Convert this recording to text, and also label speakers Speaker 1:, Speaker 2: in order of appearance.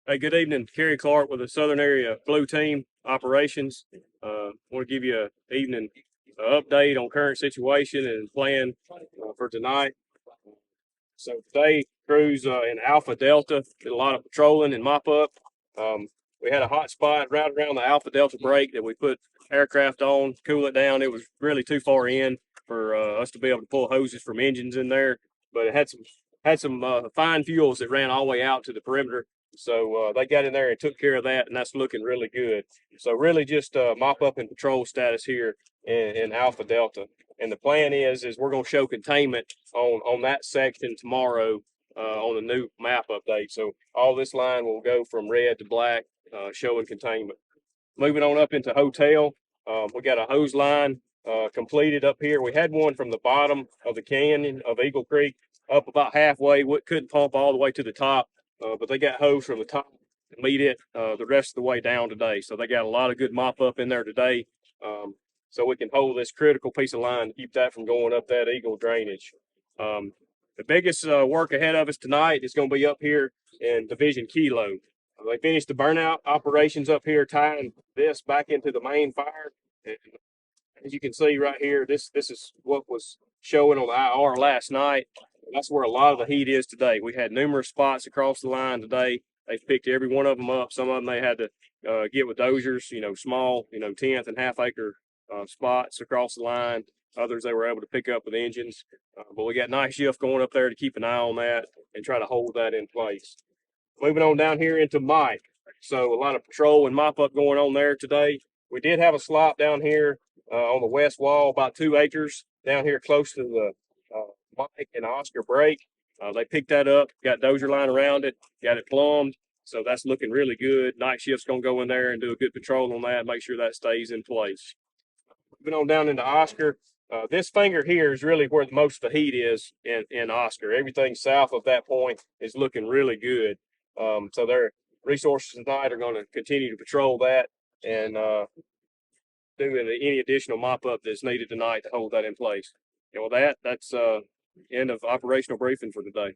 Speaker 1: Hey, good evening. Kerry Clark with the Southern Area Blue Team Operations. Want to give you an evening update on current situation and plan for tonight. So today, crews in Alpha Delta did a lot of patrolling and mop up. Um, we had a hot spot right around the Alpha Delta break that we put aircraft on, cool it down. It was really too far in for us to be able to pull hoses from engines in there, but it had some fine fuels that ran all the way out to the perimeter. So they got in there and took care of that, and that's looking really good. So really just mop up and patrol status here in Alpha Delta. And the plan is we're going to show containment on that section tomorrow on the new map update. So all this line will go from red to black, showing containment. Moving on up into hotel, we got a hose line completed up here. We had one from the bottom of the canyon of Eagle Creek up about halfway. Couldn't pump all the way to the top, but they got hose from the top to meet it the rest of the way down today. So they got a lot of good mop up in there today. So we can hold this critical piece of line to keep that from going up that Eagle drainage. The biggest work ahead of us tonight is going to be up here in Division Kilo. They finished the burnout operations up here, tying this back into the main fire. And as you can see right here, this is what was showing on the IR last night. That's where a lot of the heat is today. We had numerous spots across the line today. They've picked every one of them up. Some of them they had to get with dozers, small, tenth and half acre spots across the line. Others they were able to pick up with engines. But we got night shift going up there to keep an eye on that and try to hold that in place. Moving on down here into Mike. So a lot of patrol and mop up going on there today. We did have a slop down here on the west wall, about 2 acres down here close to the Mike and Oscar break. They picked that up, got dozer line around it, got it plumbed. So that's looking really good. Night shift's going to go in there and do a good patrol on that, make sure that stays in place. Moving on down into Oscar. This finger here is really where most of the heat is in Oscar. Everything south of that point is looking really good. So their resources tonight are going to continue to patrol that and do any additional mop up that's needed tonight to hold that in place. And with that, that's end of operational briefing for today.